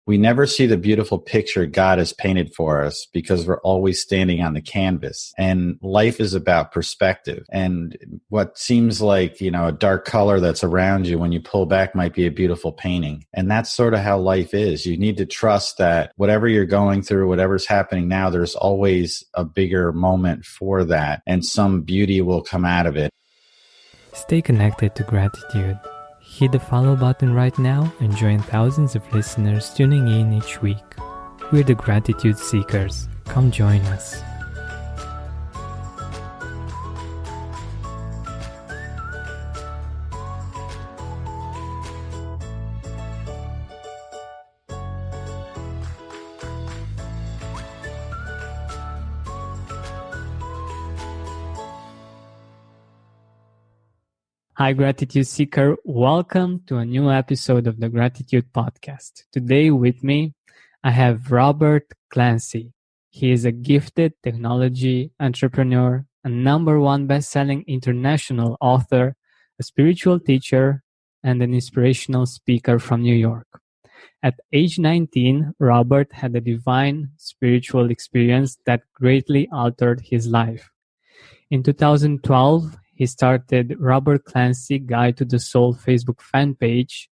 we never see the beautiful picture God has painted for us because we're always standing on the canvas. And life is about perspective. And what seems like, a dark color that's around you when you pull back might be a beautiful painting. And that's sort of how life is. You need to trust that whatever you're going through, whatever's happening now, there's always a bigger moment for that. And some beauty will come out of it. Stay connected to gratitude. Hit the follow button right now and join thousands of listeners tuning in each week. We're the Gratitude Seekers. Come join us. Hi, Gratitude Seeker. Welcome to a new episode of the Gratitude Podcast. Today with me, I have Robert Clancy. He is a gifted technology entrepreneur, a #1 best-selling international author, a spiritual teacher, and an inspirational speaker from New York. At age 19, Robert had a divine spiritual experience that greatly altered his life. In 2012, he started Robert Clancy Guide to the Soul Facebook fan page,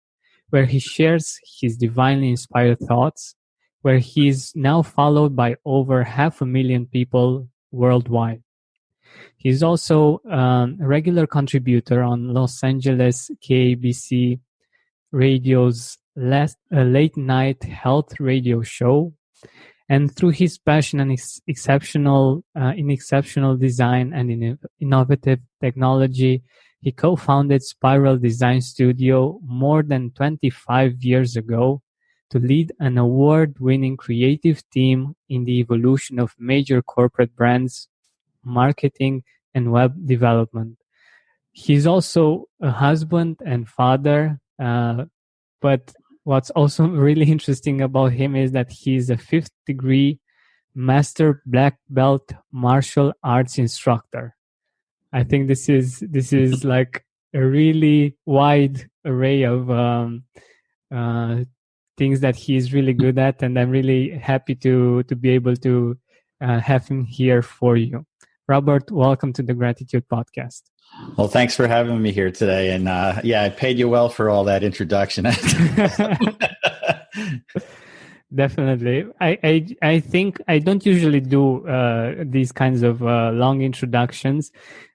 where he shares his divinely inspired thoughts, where he is now followed by over 500,000 people worldwide. He is also a regular contributor on Los Angeles KABC radio's late night health radio show. And through his passion and exceptional design and innovative technology, he co-founded Spiral Design Studio more than 25 years ago to lead an award-winning creative team in the evolution of major corporate brands, marketing, and web development. He's also a husband and father, but what's also really interesting about him is that he's a 5th degree master black belt martial arts instructor. I think this is like a really wide array of things that he's really good at, and I'm really happy to be able to have him here for you. Robert, welcome to the Gratitude Podcast. Well, thanks for having me here today. And I paid you well for all that introduction. Definitely. I think I don't usually do these kinds of long introductions,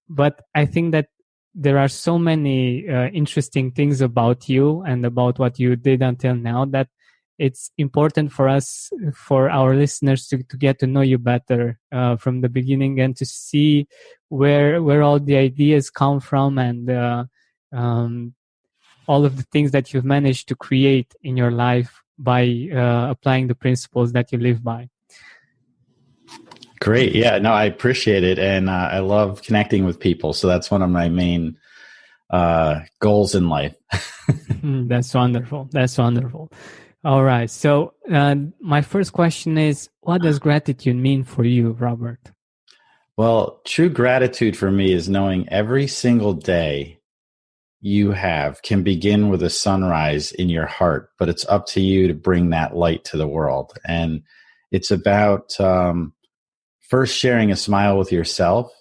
but I think that there are so many interesting things about you and about what you did until now that it's important for us, for our listeners to get to know you better from the beginning and to see where all the ideas come from and all of the things that you've managed to create in your life by applying the principles that you live by. Great. Yeah, no, I appreciate it. And I love connecting with people. So that's one of my main goals in life. That's wonderful. That's wonderful. All right. So my first question is, what does gratitude mean for you, Robert? Well, true gratitude for me is knowing every single day you have can begin with a sunrise in your heart, but it's up to you to bring that light to the world. And it's about first sharing a smile with yourself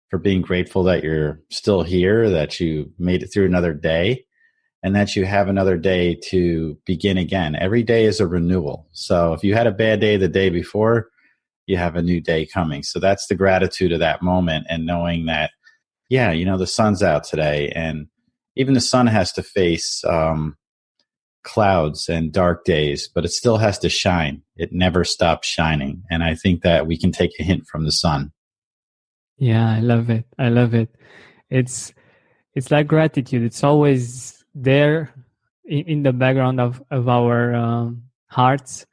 for being grateful that you're still here, that you made it through another day, and that you have another day to begin again. Every day is a renewal. So if you had a bad day the day before, you have a new day coming. So that's the gratitude of that moment, and knowing that, the sun's out today, and even the sun has to face clouds and dark days, but it still has to shine. It never stops shining. And I think that we can take a hint from the sun. Yeah, I love it. I love it. It's like gratitude. It's always there in the background of our hearts.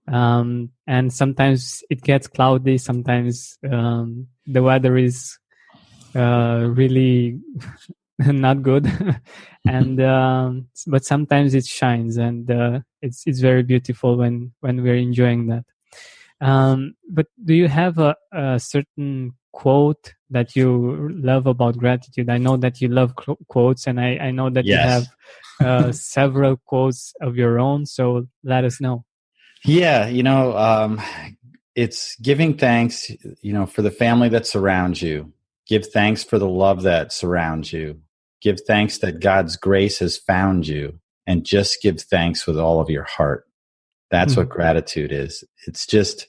And sometimes it gets cloudy. Sometimes the weather is really not good. And but sometimes it shines, and it's very beautiful when we're enjoying that. But do you have a certain quote that you love about gratitude? I know that you love quotes, and I know that Yes. you have several quotes of your own, so let us know. Yeah, it's giving thanks, for the family that surrounds you. Give thanks for the love that surrounds you. Give thanks that God's grace has found you, and just give thanks with all of your heart. That's what Mhm. gratitude is. It's just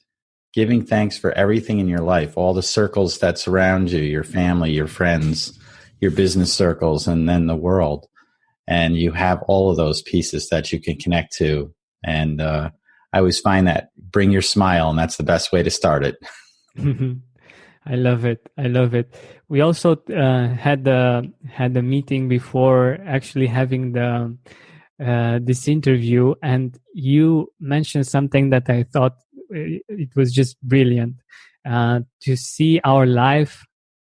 giving thanks for everything in your life, all the circles that surround you, your family, your friends, your business circles, and then the world. And you have all of those pieces that you can connect to. And I always find that bring your smile, and that's the best way to start it. I love it. I love it. We also had the meeting before actually having the this interview, and you mentioned something that I thought it was just brilliant. To see our life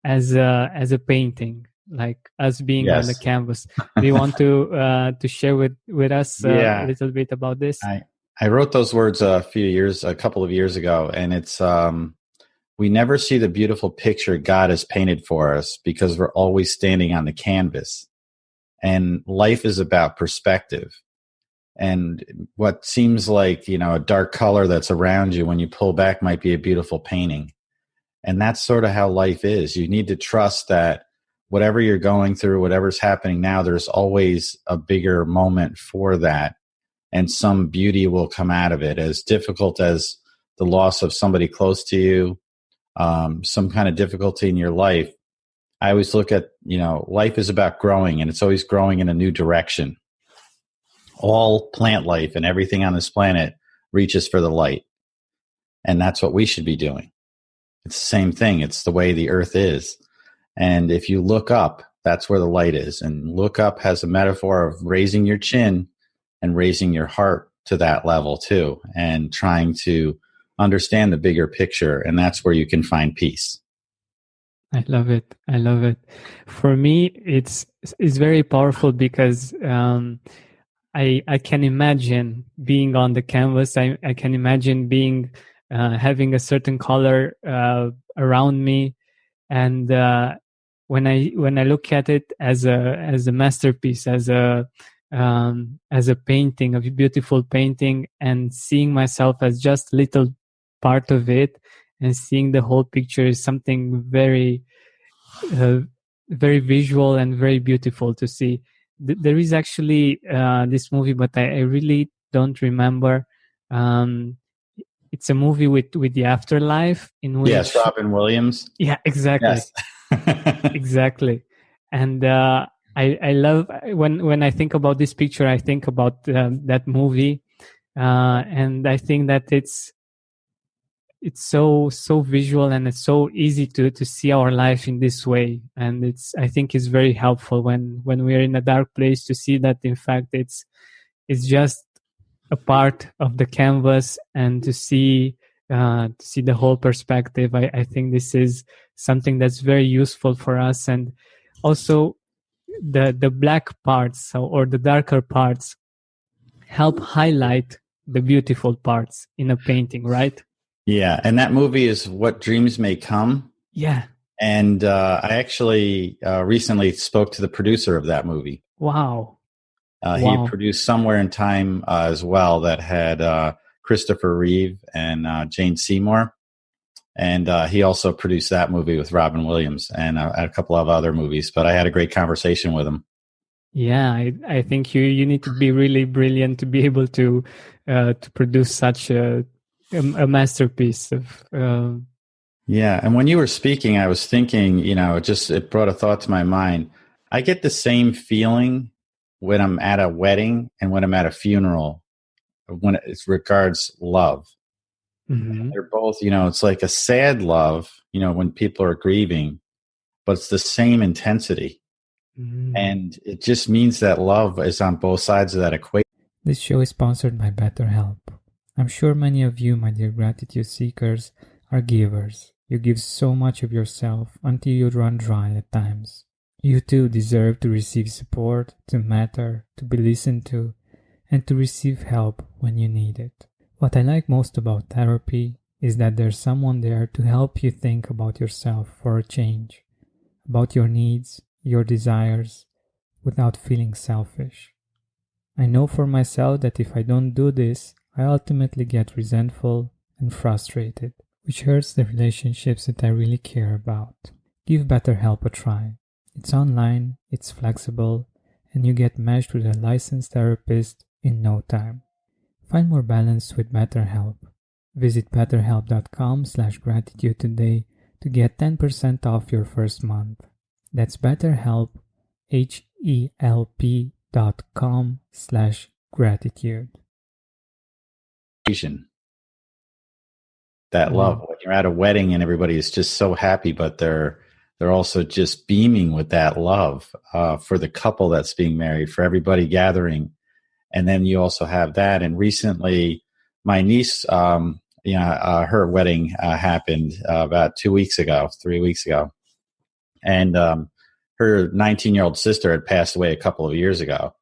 as a painting, like us being on the Yes. canvas. Do you want to share with us a Yeah. little bit about this? I I wrote those words a couple of years ago, and it's we never see the beautiful picture God has painted for us because we're always standing on the canvas. And life is about perspective. And what seems like, a dark color that's around you when you pull back might be a beautiful painting. And that's sort of how life is. You need to trust that whatever you're going through, whatever's happening now, there's always a bigger moment for that. And some beauty will come out of it. As difficult as the loss of somebody close to you, some kind of difficulty in your life, I always look at, life is about growing, and it's always growing in a new direction. All plant life and everything on this planet reaches for the light. And that's what we should be doing. It's the same thing. It's the way the earth is. And if you look up, that's where the light is. And look up has a metaphor of raising your chin and raising your heart to that level too, and trying to understand the bigger picture. And that's where you can find peace. I love it. I love it. For me, it's very powerful because I can imagine being on the canvas. I can imagine being having a certain color around me, and when I look at it as a masterpiece, as a painting, a beautiful painting, and seeing myself as just little part of it, and seeing the whole picture is something uh, very visual and very beautiful to see. There is actually this movie, but I really don't remember. Um, it's a movie with the afterlife in Yes, which, Robin Williams. yeah, exactly, Yes. exactly. And I love when I think about this picture, I think about that movie, and I think that it's so visual, and it's so easy to see our life in this way, and I think it's very helpful when we're in a dark place to see that in fact it's just a part of the canvas, and to see the whole perspective. I think this is something that's very useful for us, and also the black parts, or the darker parts, help highlight the beautiful parts in a painting, right? Yeah. And that movie is What Dreams May Come. Yeah. And I actually recently spoke to the producer of that movie. Wow. He Wow. produced Somewhere in Time as well, that had Christopher Reeve and Jane Seymour. And he also produced that movie with Robin Williams and a couple of other movies. But I had a great conversation with him. Yeah, I think you need to be really brilliant to be able to produce such a masterpiece of Yeah. And when you were speaking, I was thinking, it brought a thought to my mind. I get the same feeling when I'm at a wedding and when I'm at a funeral when it regards love. mhm, They're both, it's like a sad love, when people are grieving, but it's the same intensity. mhm. And it just means that love is on both sides of that equation. This show is sponsored by BetterHelp. I'm sure many of you, my dear gratitude seekers, are givers. You give so much of yourself until you run dry at times. You too deserve to receive support, to matter, to be listened to, and to receive help when you need it. What I like most about therapy is that there's someone there to help you think about yourself for a change, about your needs, your desires, without feeling selfish. I know for myself that if I don't do this, I ultimately get resentful and frustrated, which hurts the relationships that I really care about. Give BetterHelp a try. It's online, it's flexible, and you get matched with a licensed therapist in no time. Find more balance with BetterHelp. Visit betterhelp.com/gratitude today to get 10% off your first month. That's BetterHelp, HELP.com/gratitude. That love. Wow. When you're at a wedding and everybody is just so happy, but they're also just beaming with that love for the couple that's being married, for everybody gathering. And then you also have that. And recently, my niece, her wedding happened about 3 weeks ago. And her 19-year-old sister had passed away a couple of years ago.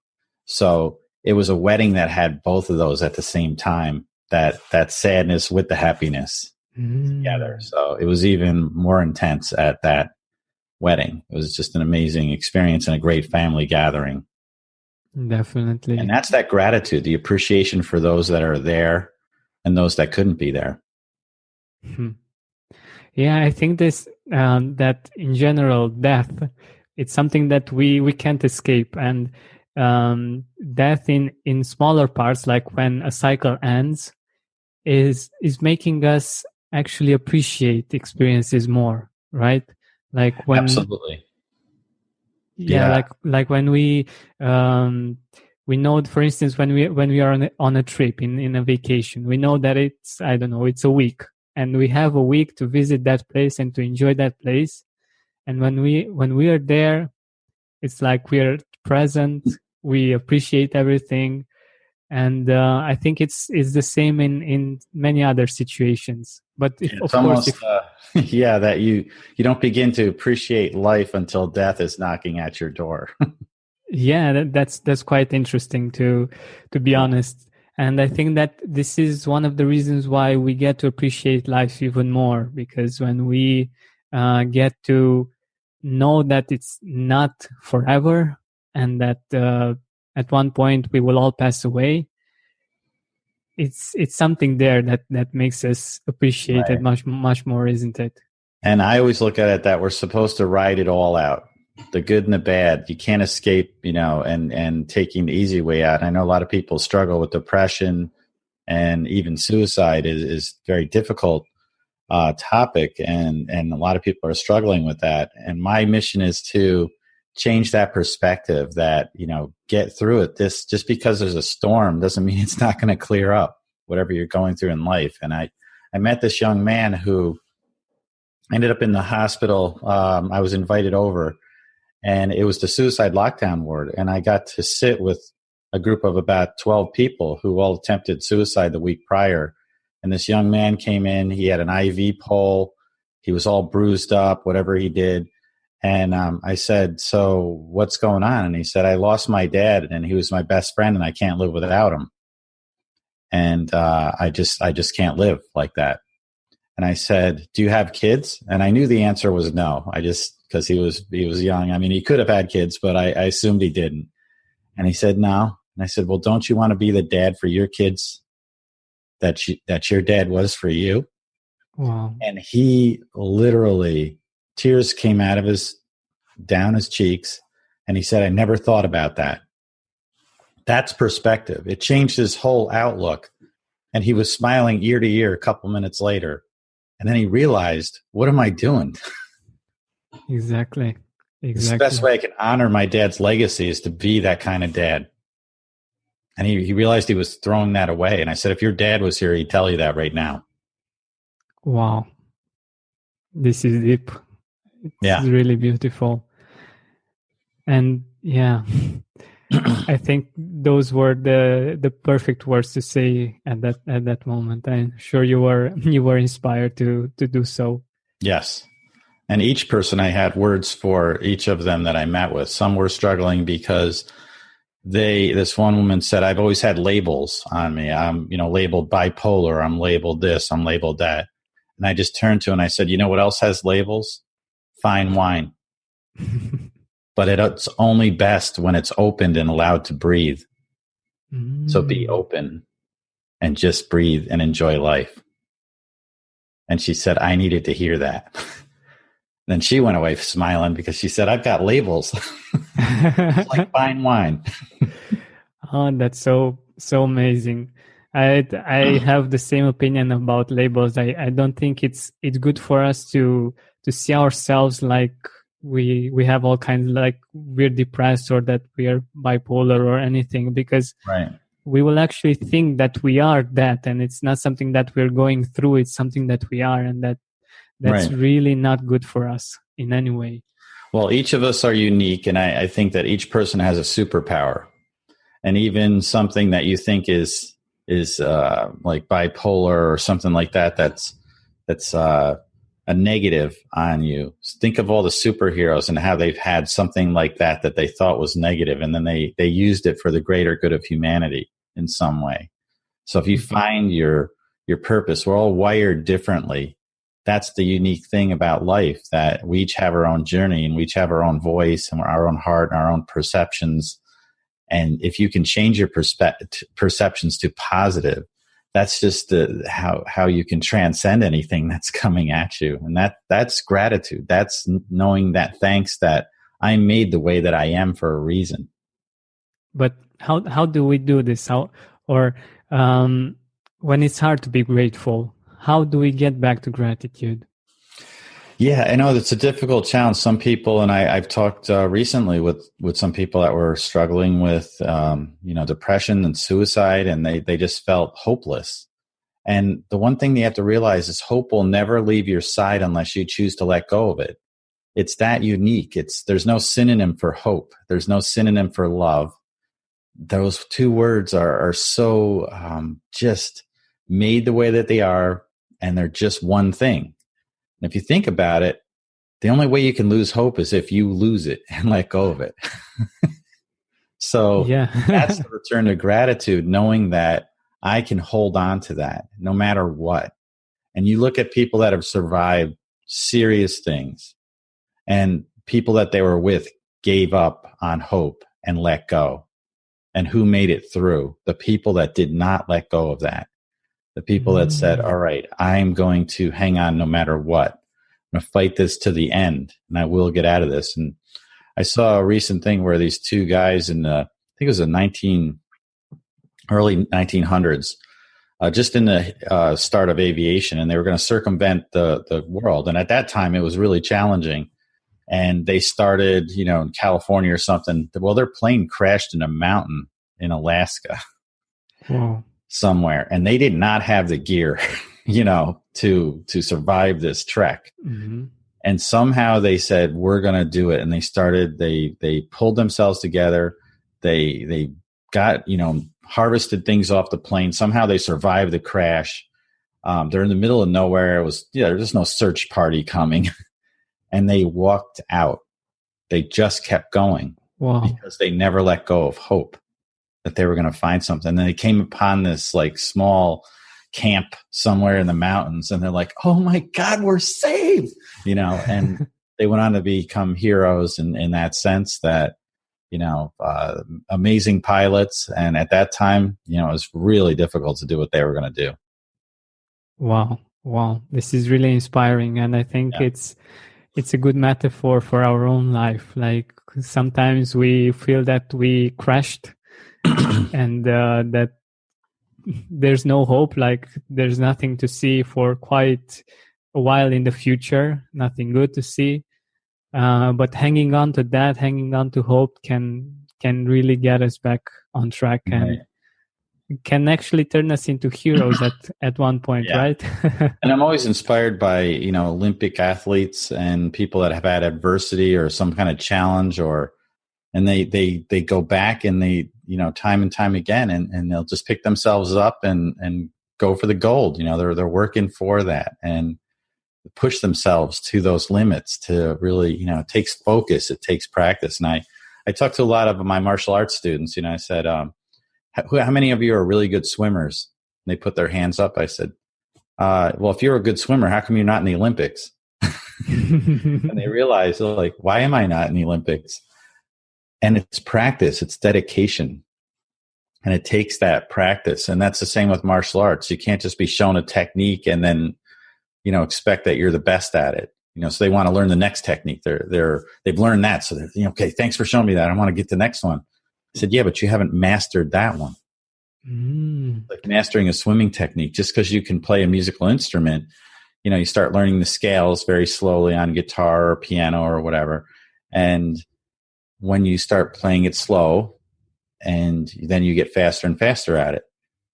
So it was a wedding that had both of those at the same time, that sadness with the happiness together. So it was even more intense at that wedding. It was just an amazing experience and a great family gathering. Definitely. And that's that gratitude, the appreciation for those that are there and those that couldn't be there. Yeah, I think this that in general, death, it's something that we can't escape, and death in smaller parts, like when a cycle ends, is making us actually appreciate experiences more, right? Like when Absolutely. yeah, like when we know, for instance, when we are on a trip, in a vacation, we know that it's, I don't know, it's a week, and we have a week to visit that place and to enjoy that place. And when we are there, it's like we are present, we appreciate everything. And I think it's the same in many other situations. But if, It's of course, almost that you don't begin to appreciate life until death is knocking at your door. yeah, that's quite interesting to be honest. And I think that this is one of the reasons why we get to appreciate life even more, because when we get to know that it's not forever, and that at one point we will all pass away, it's something there that makes us appreciate it Right. much more, isn't it? And I always look at it that we're supposed to ride it all out, the good and the bad. You can't escape, and taking the easy way out. I know a lot of people struggle with depression, and even suicide is very difficult topic, and a lot of people are struggling with that. And my mission is to change that perspective, that get through it. This, just because there's a storm doesn't mean it's not going to clear up whatever you're going through in life. And I met this young man who ended up in the hospital. I was invited over, and it was the suicide lockdown ward, and I got to sit with a group of about 12 people who all attempted suicide the week prior. And this young man came in. He had an IV pole. He was all bruised up, whatever he did. And I said, "So what's going on?" And he said, "I lost my dad, and he was my best friend, and I can't live without him. And I just can't live like that." And I said, "Do you have kids?" And I knew the answer was no. Because he was young. I mean, he could have had kids, but I assumed he didn't. And he said, "No." And I said, "Well, don't you want to be the dad for your kids that your dad was for you?" Wow. And he literally, tears came down his cheeks. And he said, "I never thought about that." That's perspective. It changed his whole outlook. And he was smiling ear to ear a couple minutes later. And then he realized, what am I doing? Exactly. It's the best way I can honor my dad's legacy is to be that kind of dad. And he realized he was throwing that away. And I said, if your dad was here, he'd tell you that right now. Wow. This is deep. It's really beautiful. And yeah, I think those were the perfect words to say at that moment. I'm sure you were inspired to do so. Yes. And each person, I had words for each of them that I met with. Some were struggling because this one woman said, "I've always had labels on me. I'm, labeled bipolar. I'm labeled this. I'm labeled that." And I just turned to her and I said, "You know what else has labels? Fine wine." But it's only best when it's opened and allowed to breathe. So be open. and just breathe and enjoy life. And she said, I needed to hear that. Then she went away smiling because she said, I've got labels. It's like fine wine. Oh, that's so amazing. I have the same opinion about labels. I don't think it's good for us to see ourselves like we have all kinds, like we're depressed or that we are bipolar or anything, because Right. we will actually think that we are that, and it's not something that we're going through. It's something that we are, and that's Right. really not good for us in any way. Well, each of us are unique, and I think that each person has a superpower. And even something that you think is like bipolar or something like that, that's a negative on you. Think of all the superheroes and how they've had something like that they thought was negative, and then they used it for the greater good of humanity in some way. So if you find your purpose, we're all wired differently. That's the unique thing about life, that we each have our own journey and we each have our own voice and our own heart and our own perceptions. And if you can change your perceptions to positive, that's just how you can transcend anything that's coming at you. And that's gratitude. That's knowing that thanks that I'm made the way that I am for a reason. But how do we do this? When it's hard to be grateful, how do we get back to gratitude? Yeah, I know that's a difficult challenge. Some people, and I've talked recently with some people that were struggling with, depression and suicide, and they just felt hopeless. And the one thing they have to realize is hope will never leave your side unless you choose to let go of it. It's that unique. There's no synonym for hope. There's no synonym for love. Those two words are so just made the way that they are, and they're just one thing. And if you think about it, the only way you can lose hope is if you lose it and let go of it. So yeah. That's the return to gratitude, knowing that I can hold on to that no matter what. And you look at people that have survived serious things, and people that they were with gave up on hope and let go. And who made it through? The people that did not let go of that. The people that said, all right, I'm going to hang on no matter what. I'm going to fight this to the end, and I will get out of this. And I saw a recent thing where these two guys in I think it was the early 1900s, just in the start of aviation, and they were going to circumvent the world. And at that time, it was really challenging. And they started, in California or something. Well, their plane crashed in a mountain in Alaska. Wow. Somewhere, and they did not have the gear, to survive this trek. Mm-hmm. And somehow they said, we're going to do it. And they pulled themselves together. They got, harvested things off the plane. Somehow they survived the crash. They're in the middle of nowhere. There's just no search party coming. And they walked out. They just kept going. Wow. Because they never let go of hope that they were going to find something. And then they came upon this like small camp somewhere in the mountains, and they're like, oh my God, we're saved, and they went on to become heroes in that sense, that, amazing pilots. And at that time, it was really difficult to do what they were going to do. Wow. This is really inspiring. And I think it's a good metaphor for our own life. Like sometimes we feel that we crashed and that there's no hope, like there's nothing to see for quite a while in the future, nothing good to see. But hanging on to hope can really get us back on track, and can actually turn us into heroes at one point, right? And I'm always inspired by, Olympic athletes and people that have had adversity or some kind of challenge, and they go back and they, time and time again, and they'll just pick themselves up and go for the gold. They're working for that and push themselves to those limits to really, it takes focus, it takes practice. And I talked to a lot of my martial arts students, I said, how many of you are really good swimmers? And they put their hands up. I said, well, if you're a good swimmer, how come you're not in the Olympics? And they realized, like, why am I not in the Olympics? And it's practice, it's dedication. And it takes that practice. And that's the same with martial arts. You can't just be shown a technique and then, expect that you're the best at it. So they want to learn the next technique. They've learned that. So they're, okay, thanks for showing me that. I want to get the next one. I said, yeah, but you haven't mastered that one. Like mastering a swimming technique. Just because you can play a musical instrument, you start learning the scales very slowly on guitar or piano or whatever. And when you start playing it slow, and then you get faster and faster at it.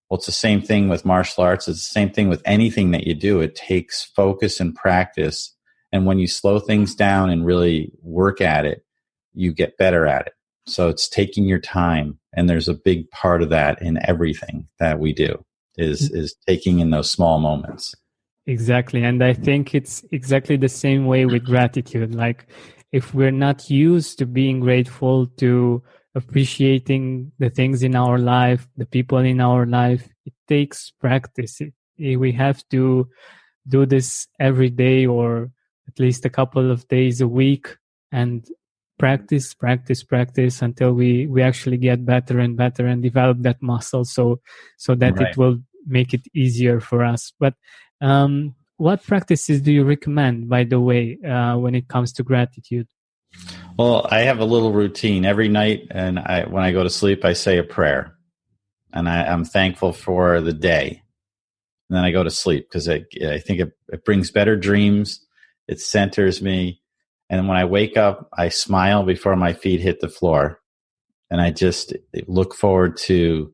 Well, it's the same thing with martial arts. It's the same thing with anything that you do. It takes focus and practice. And when you slow things down and really work at it, you get better at it. So it's taking your time. And there's a big part of that in everything that we do is taking in those small moments. Exactly. And I think it's exactly the same way with gratitude. Like if we're not used to being grateful, to appreciating the things in our life, the people in our life, it takes practice. We have to do this every day or at least a couple of days a week and practice until we actually get better and better and develop that muscle so that Right. it will make it easier for us. But what practices do you recommend, by the way, when it comes to gratitude? Well, I have a little routine every night, and when I go to sleep, I say a prayer, and I'm thankful for the day. And then I go to sleep because I think it brings better dreams. It centers me. And when I wake up, I smile before my feet hit the floor. And I just look forward to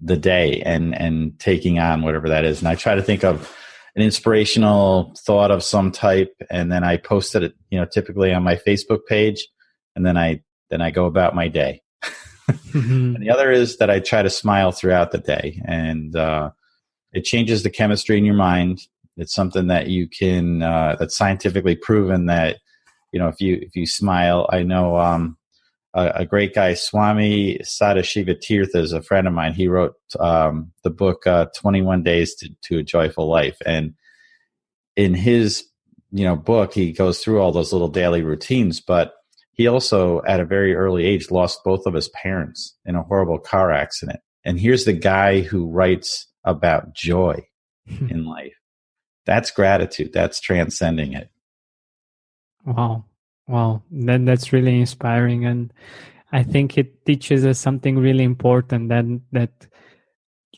the day and taking on whatever that is. And I try to think of an inspirational thought of some type, and then I post it, typically on my Facebook page, and then I go about my day. And the other is that I try to smile throughout the day, and it changes the chemistry in your mind. It's something that you can that's scientifically proven that if you smile. I know a great guy, Swami Sadashiva Tirtha, is a friend of mine. He wrote the book 21 Days to a Joyful Life, and in his book, he goes through all those little daily routines. But he also, at a very early age, lost both of his parents in a horrible car accident. And here's the guy who writes about joy in life. That's gratitude. That's transcending it. Wow. That's really inspiring. And I think it teaches us something really important, that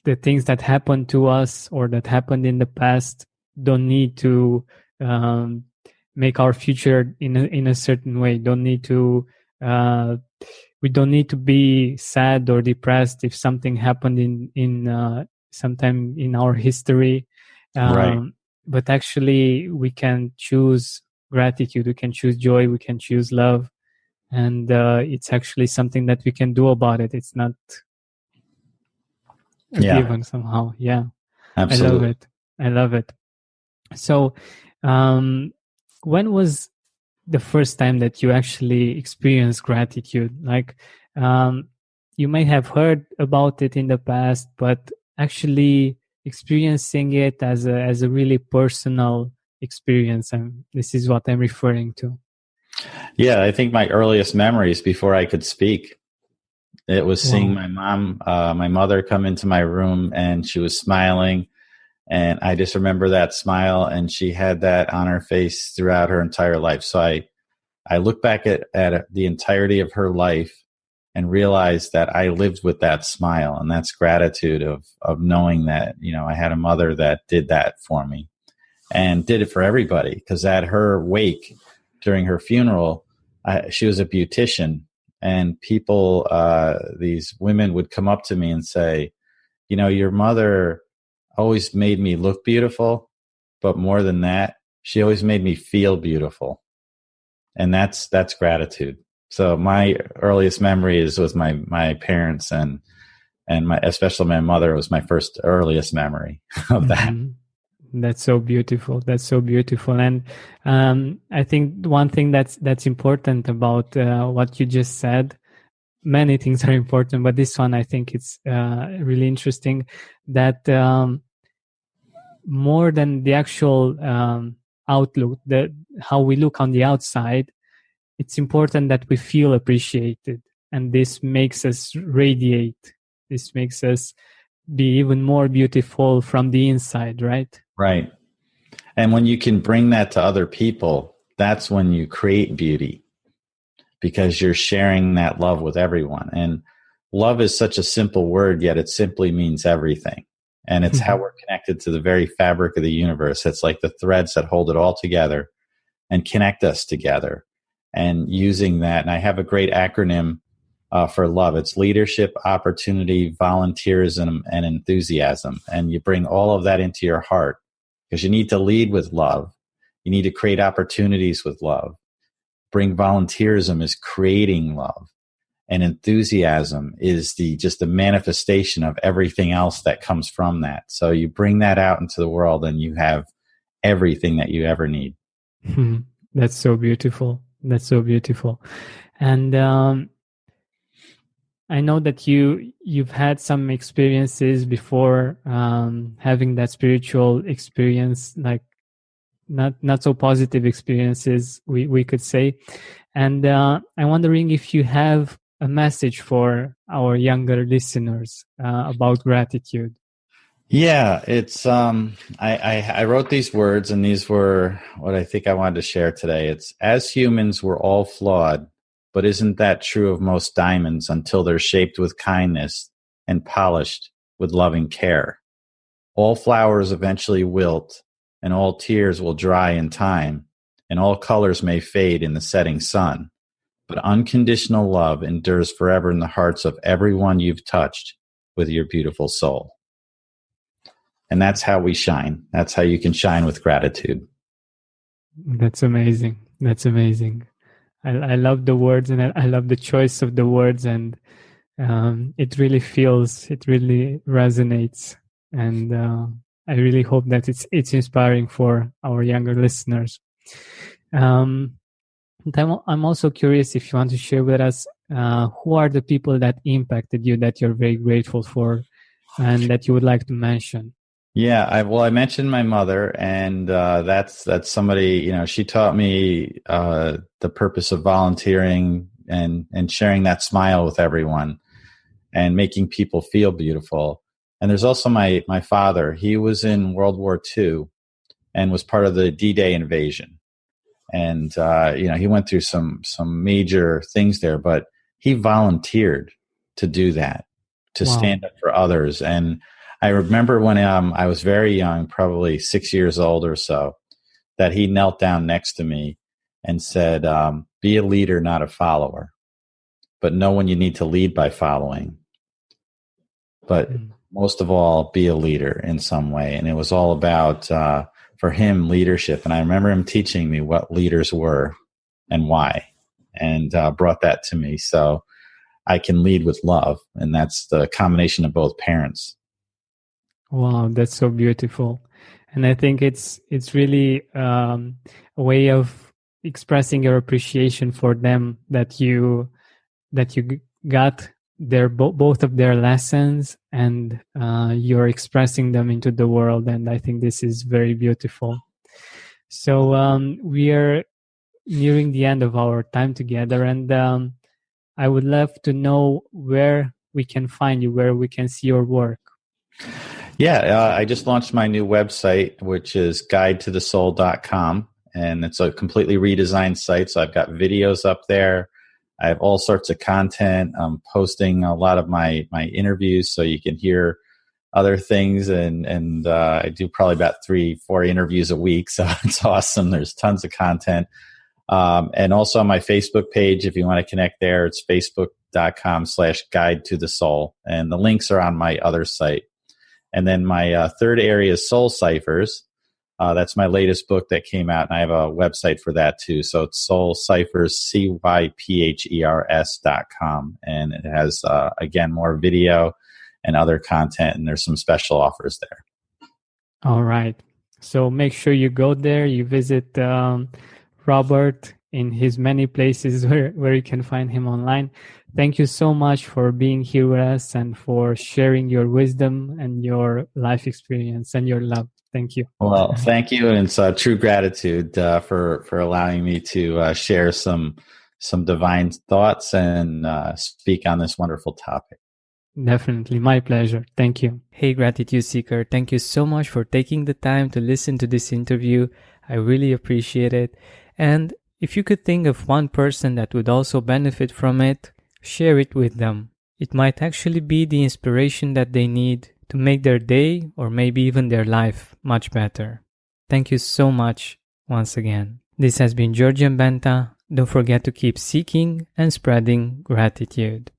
the things that happen to us or that happened in the past don't need to make our future in a certain way. Don't need to we don't need to be sad or depressed if something happened in sometime in our history. Right. But actually, we can choose gratitude, we can choose joy, we can choose love, and it's actually something that we can do about it. It's not a given somehow. Yeah, absolutely. I love it. So, when was the first time that you actually experienced gratitude? Like, you may have heard about it in the past, but actually experiencing it as a really personal experience, and this is what I'm referring to. Yeah, I think my earliest memories before I could speak, it was seeing my mother come into my room, and she was smiling. And I just remember that smile, and she had that on her face throughout her entire life. So I look back at the entirety of her life and realize that I lived with that smile, and that's gratitude of knowing that, I had a mother that did that for me and did it for everybody. Because at her wake during her funeral, she was a beautician, and people, these women would come up to me and say, your mother always made me look beautiful, but more than that, she always made me feel beautiful. And that's gratitude. So my earliest memory is with my parents, and especially my mother was my first earliest memory of that. That's so beautiful. That's so beautiful. And I think one thing that's important about what you just said, many things are important, but this one, I think it's really interesting, that more than the actual outlook, how we look on the outside, it's important that we feel appreciated, and this makes us radiate This makes us be even more beautiful from the inside, right? Right. And when you can bring that to other people, that's when you create beauty, because you're sharing that love with everyone. And love is such a simple word, yet it simply means everything. And it's how we're connected to the very fabric of the universe. It's like the threads that hold it all together and connect us together. And using that, and I have a great acronym for love. It's leadership, opportunity, volunteerism, and enthusiasm. And you bring all of that into your heart, because you need to lead with love. You need to create opportunities with love. Bring volunteerism is creating love. And enthusiasm is just the manifestation of everything else that comes from that. So you bring that out into the world and you have everything that you ever need. That's so beautiful. That's so beautiful. And I know that you've had some experiences before, having that spiritual experience, like not so positive experiences, we could say. And I'm wondering if you have a message for our younger listeners about gratitude. Yeah, it's I wrote these words, and these were what I think I wanted to share today. It's, as humans, we're all flawed, but isn't that true of most diamonds until they're shaped with kindness and polished with loving care? All flowers eventually wilt, and all tears will dry in time, and all colors may fade in the setting sun. But unconditional love endures forever in the hearts of everyone you've touched with your beautiful soul. And that's how we shine. That's how you can shine with gratitude. That's amazing. That's amazing. I love the words, and I love the choice of the words, and it really resonates. And I really hope that it's inspiring for our younger listeners. And I'm also curious if you want to share with us who are the people that impacted you that you're very grateful for and that you would like to mention. Yeah, I mentioned my mother, and that's somebody, she taught me the purpose of volunteering and sharing that smile with everyone and making people feel beautiful. And there's also my father. He was in World War II and was part of the D-Day invasion. And he went through some major things there, but he volunteered to do that, to stand up for others. And I remember when I was very young, probably 6 years old or so, that he knelt down next to me and said, be a leader, not a follower, but know when you need to lead by following. But most of all, be a leader in some way. And it was all about, for him, leadership. And I remember him teaching me what leaders were and why, and brought that to me. So I can lead with love. And that's the combination of both parents. Wow, that's so beautiful. And I think it's really a way of expressing your appreciation for them, that you got both of their lessons, and you're expressing them into the world. And I think this is very beautiful. So we are nearing the end of our time together, and I would love to know where we can find you, where we can see your work. Yeah, I just launched my new website, which is guidetothesoul.com, and it's a completely redesigned site. So I've got videos up there. I have all sorts of content. I'm posting a lot of my interviews, so you can hear other things. And I do probably about 3-4 interviews a week, so it's awesome. There's tons of content. And also on my Facebook page, if you want to connect there, it's facebook.com/guidetothesoul. And the links are on my other site. And then my third area is Soul Ciphers. That's my latest book that came out, and I have a website for that too. So it's Soul Ciphers, CYPHERS.com. And it has, again, more video and other content, and there's some special offers there. All right. So make sure you go there, you visit Robert in his many places where you can find him online. Thank you so much for being here with us and for sharing your wisdom and your life experience and your love. Thank you. Well, thank you. And it's true gratitude for allowing me to share some divine thoughts and speak on this wonderful topic. Definitely. My pleasure. Thank you. Hey, Gratitude Seeker, thank you so much for taking the time to listen to this interview. I really appreciate it. And if you could think of one person that would also benefit from it, share it with them. It might actually be the inspiration that they need to make their day or maybe even their life much better. Thank you so much once again. This has been Georgian Benta. Don't forget to keep seeking and spreading gratitude.